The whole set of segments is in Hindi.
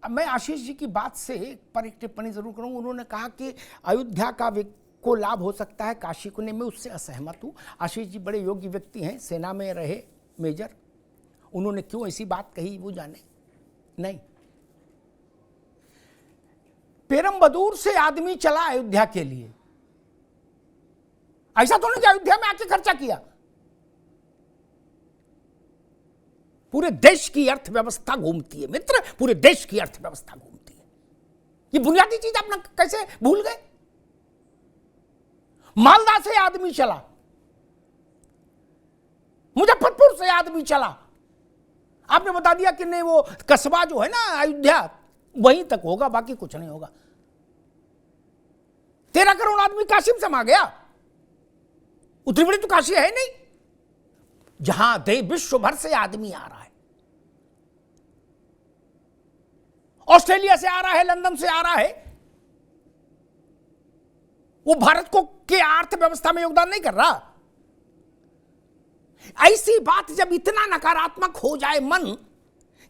अब मैं आशीष जी की बात से पर एक टिप्पणी जरूर करूंगा। उन्होंने कहा कि अयोध्या को लाभ हो सकता है, काशी को नहीं। मैं उससे असहमत हूं। आशीष जी बड़े योग्य व्यक्ति हैं, सेना में रहे मेजर। उन्होंने क्यों ऐसी बात कही वो जाने। नहीं, पेरम्बदूर से आदमी चला अयोध्या के लिए, ऐसा तो नहीं कि अयोध्या में आके खर्चा किया। पूरे देश की अर्थव्यवस्था घूमती है मित्र, पूरे देश की अर्थव्यवस्था घूमती है। ये बुनियादी चीज अपना कैसे भूल गए। मालदा से आदमी चला, मुजफ्फरपुर से आदमी चला। आपने बता दिया कि नहीं वो कस्बा जो है ना अयोध्या वहीं तक होगा, बाकी कुछ नहीं होगा। 13 करोड़ आदमी काशी में समा गया। उतनी बड़ी तो काशी है नहीं जहां विश्व भर से आदमी आ रहा है। ऑस्ट्रेलिया से आ रहा है, लंदन से आ रहा है। वो भारत को के अर्थव्यवस्था में योगदान नहीं कर रहा। ऐसी बात जब इतना नकारात्मक हो जाए मन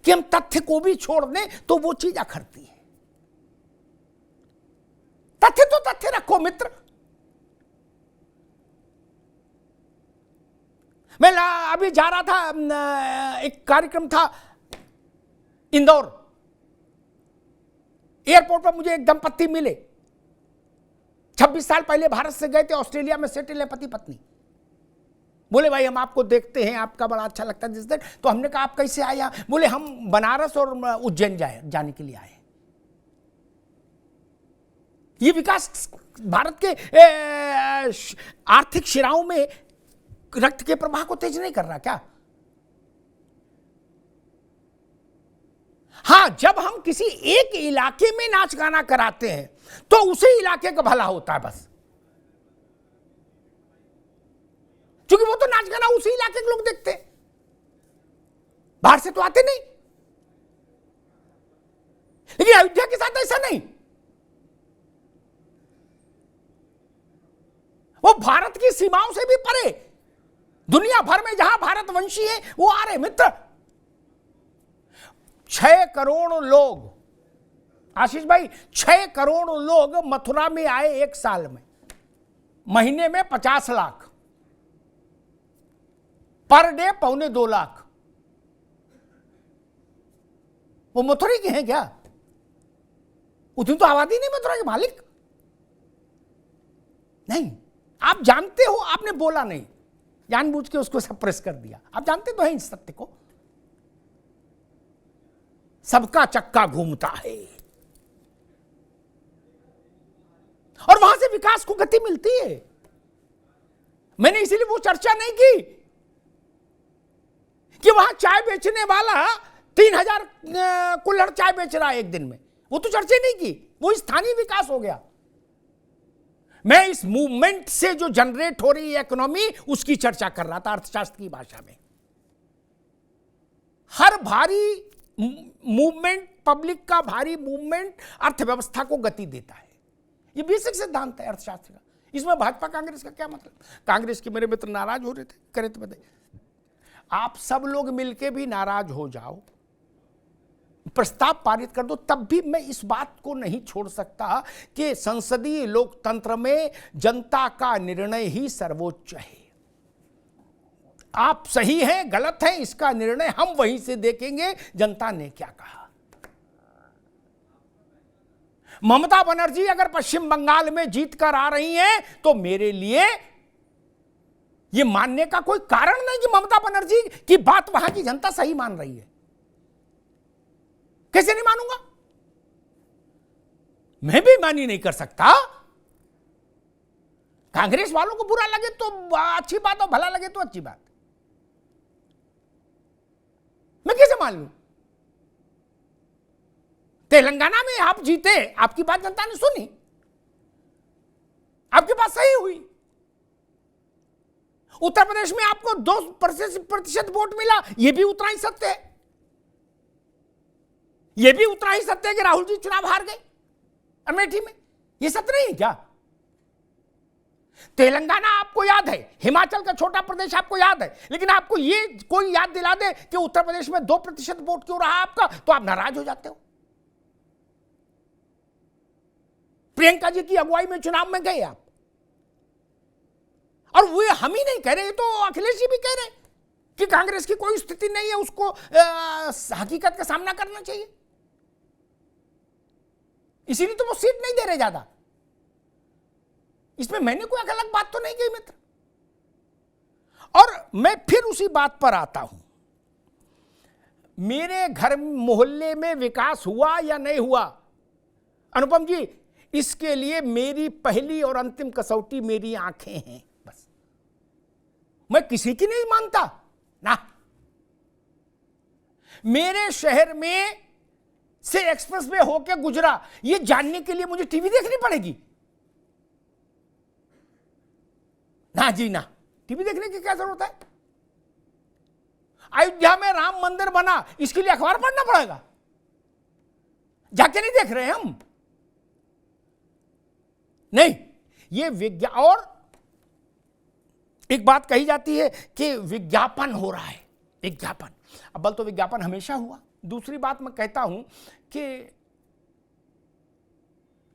कि हम तथ्य को भी छोड़ दें तो वो चीज अखरती है। तथ्य तो तथ्य रखो मित्र। मैं अभी जा रहा था, एक कार्यक्रम था इंदौर। एयरपोर्ट पर मुझे एक दंपत्ति मिले, 26 साल पहले भारत से गए थे, ऑस्ट्रेलिया में सेटल है पति पत्नी। बोले भाई हम आपको देखते हैं, आपका बड़ा अच्छा लगता है जिस दिन। तो हमने कहा आप कैसे आए यहाँ? बोले हम बनारस और उज्जैन जाने के लिए आए। ये विकास भारत के आर्थिक शिराओं में रक्त के प्रवाह को तेज नहीं कर रहा क्या? हां, जब हम किसी एक इलाके में नाच गाना कराते हैं तो उसी इलाके का भला होता है बस, क्योंकि वो तो नाच गाना उसी इलाके के लोग देखते हैं, बाहर से तो आते नहीं। लेकिन अयोध्या के साथ ऐसा नहीं। वो भारत की सीमाओं से भी परे, दुनिया भर में जहां भारतवंशी है वो आ रहे मित्र। 6 करोड़ लोग, आशीष भाई 6 करोड़ लोग मथुरा में आए एक साल में, महीने में 50 लाख, पर डे 1.25 लाख। वो मथुरा के हैं क्या? उतनी तो आबादी नहीं मथुरा के मालिक। नहीं, आप जानते हो, आपने बोला नहीं, जानबूझ के उसको सप्रेस कर दिया। आप जानते तो हैं इस सत्य को। सबका चक्का घूमता है और वहां से विकास को गति मिलती है। मैंने इसीलिए वो चर्चा नहीं की कि वहां चाय बेचने वाला 3000 कुल्हड़ चाय बेच रहा है एक दिन में, वो तो चर्चा नहीं की। वो स्थानीय विकास हो गया। मैं इस मूवमेंट से जो जनरेट हो रही है इकोनॉमी, उसकी चर्चा कर रहा था अर्थशास्त्र की भाषा में। हर भारी मूवमेंट, पब्लिक का भारी मूवमेंट अर्थव्यवस्था को गति देता है। ये बेसिक सिद्धांत है अर्थशास्त्र का। इसमें भाजपा कांग्रेस का क्या मतलब? कांग्रेस के मेरे मित्र नाराज हो रहे थे, करे तो बताइए। आप सब लोग मिलके भी नाराज हो जाओ, प्रस्ताव पारित कर दो, तब भी मैं इस बात को नहीं छोड़ सकता कि संसदीय लोकतंत्र में जनता का निर्णय ही सर्वोच्च है। आप सही हैं, गलत हैं, इसका निर्णय हम वहीं से देखेंगे जनता ने क्या कहा। ममता बनर्जी अगर पश्चिम बंगाल में जीत कर आ रही हैं तो मेरे लिए यह मानने का कोई कारण नहीं कि ममता बनर्जी की बात वहां की जनता सही मान रही है। कैसे नहीं मानूंगा? मैं भी मानी नहीं कर सकता। कांग्रेस वालों को बुरा लगे तो अच्छी बात और भला लगे तो अच्छी बात। मैं कैसे मान लूं? तेलंगाना में आप जीते, आपकी बात जनता ने सुनी, आपकी बात सही हुई। उत्तर प्रदेश में आपको 2% वोट मिला, यह भी उतना ही सत्य है। यह भी उतना ही सत्य है कि राहुल जी चुनाव हार गए अमेठी में। यह सत्य नहीं है क्या? तेलंगाना आपको याद है, हिमाचल का छोटा प्रदेश आपको याद है, लेकिन आपको यह कोई याद दिला दे कि उत्तर प्रदेश में 2% वोट क्यों रहा आपका, तो आप नाराज हो जाते हो। प्रियंका जी की अगुवाई में चुनाव में गए आप। और वो हम ही नहीं कह रहे, तो अखिलेश जी भी कह रहे कि कांग्रेस की कोई स्थिति नहीं है, उसको हकीकत का सामना करना चाहिए, इसीलिए तो वो सीट नहीं दे रहे ज्यादा। इसमें मैंने कोई अलग बात तो नहीं कही मित्र। और मैं फिर उसी बात पर आता हूं, मेरे घर मोहल्ले में विकास हुआ या नहीं हुआ, अनुपम जी, इसके लिए मेरी पहली और अंतिम कसौटी मेरी आंखें हैं। बस मैं किसी की नहीं मानता ना। मेरे शहर में से एक्सप्रेस वे होकर गुजरा, ये जानने के लिए मुझे टीवी देखनी पड़ेगी? ना जी ना, टीवी देखने की क्या जरूरत है? अयोध्या में राम मंदिर बना, इसके लिए अखबार पढ़ना पड़ेगा? जाके नहीं देख रहे हैं हम? नहीं, ये विज्ञापन। और एक बात कही जाती है कि विज्ञापन हो रहा है, विज्ञापन। अब तो विज्ञापन हमेशा हुआ। दूसरी बात मैं कहता हूं कि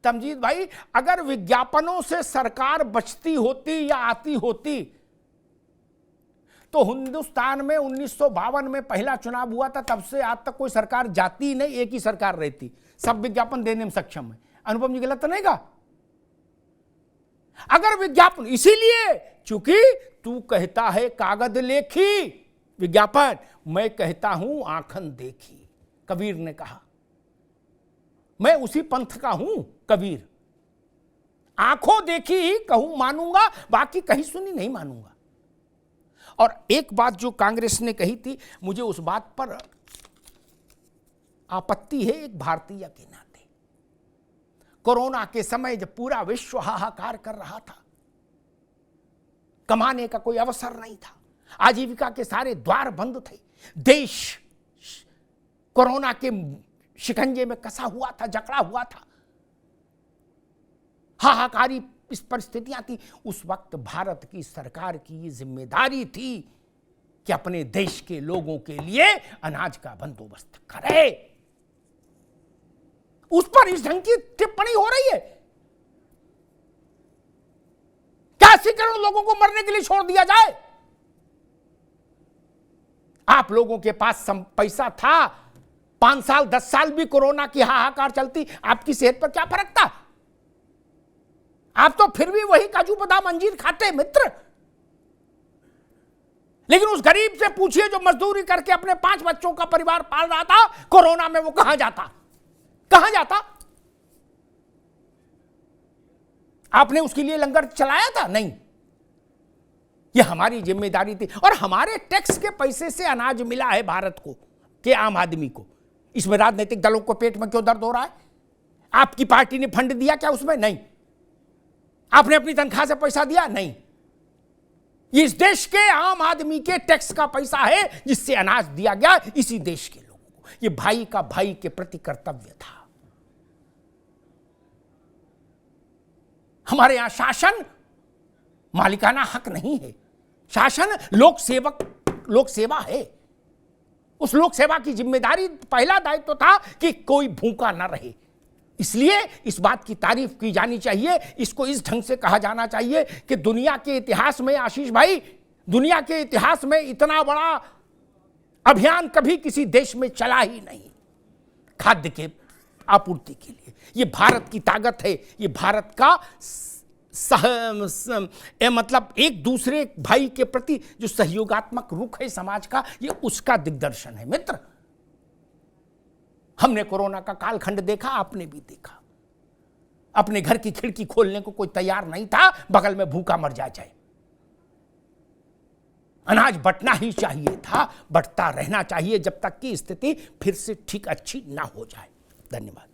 तमजीद भाई, अगर विज्ञापनों से सरकार बचती होती या आती होती तो हिंदुस्तान में 1952 में पहला चुनाव हुआ था, तब से आज तक कोई सरकार जाती नहीं, एक ही सरकार रहती, सब विज्ञापन देने में सक्षम है। अनुपम जी गलत तो नहीं कहा? अगर विज्ञापन, इसीलिए चूंकि तू कहता है कागज लेखी विज्ञापन, मैं कहता हूं आंखन देखी, कबीर ने कहा। मैं उसी पंथ का हूं कबीर, आंखों देखी ही कहूं मानूंगा, बाकी कहीं सुनी नहीं मानूंगा। और एक बात जो कांग्रेस ने कही थी, मुझे उस बात पर आपत्ति है एक भारतीय के नाते। कोरोना के समय जब पूरा विश्व हाहाकार कर रहा था, कमाने का कोई अवसर नहीं था, आजीविका के सारे द्वार बंद थे, देश कोरोना के शिकंजे में कसा हुआ था, जकड़ा हुआ था, हाहाकारी इस परिस्थितियां थी। उस वक्त भारत की सरकार की ये जिम्मेदारी थी कि अपने देश के लोगों के लिए अनाज का बंदोबस्त करे। उस पर इस ढंग की टिप्पणी हो रही है। क्या 80 करोड़ लोगों को मरने के लिए छोड़ दिया जाए? आप लोगों के पास पैसा था, 5 साल 10 साल भी कोरोना की हाहाकार चलती, आपकी सेहत पर क्या फर्क था? आप तो फिर भी वही काजू बादाम अंजीर खाते मित्र। लेकिन उस गरीब से पूछिए जो मजदूरी करके अपने 5 बच्चों का परिवार पाल रहा था, कोरोना में वो कहां जाता? कहां जाता? आपने उसके लिए लंगर चलाया था? नहीं। ये हमारी जिम्मेदारी थी, और हमारे टैक्स के पैसे से अनाज मिला है भारत को, के आम आदमी को। इसमें राजनीतिक दलों को पेट में क्यों दर्द हो रहा है? आपकी पार्टी ने फंड दिया क्या उसमें? नहीं। आपने अपनी तनख्वाह से पैसा दिया? नहीं। ये इस देश के आम आदमी के टैक्स का पैसा है जिससे अनाज दिया गया इसी देश के लोगों को। ये भाई का भाई के प्रति कर्तव्य था। हमारे यहां शासन मालिकाना हक नहीं है, शासन लोक सेवा है। उस लोक सेवा की जिम्मेदारी, पहला दायित्व था कि कोई भूखा ना रहे। इसलिए इस बात की तारीफ की जानी चाहिए, इसको इस ढंग से कहा जाना चाहिए कि दुनिया के इतिहास में, आशीष भाई, दुनिया के इतिहास में इतना बड़ा अभियान कभी किसी देश में चला ही नहीं खाद्य के आपूर्ति के लिए। ये भारत की ताकत है, ये भारत का मतलब एक दूसरे भाई के प्रति जो सहयोगात्मक रुख है समाज का, ये उसका दिग्दर्शन है मित्र। हमने कोरोना का कालखंड देखा, आपने भी देखा। अपने घर की खिड़की खोलने को कोई तैयार नहीं था, बगल में भूखा मर जाए। अनाज बंटना ही चाहिए था, बंटता रहना चाहिए जब तक कि स्थिति फिर से ठीक अच्छी ना हो जाए। धन्यवाद।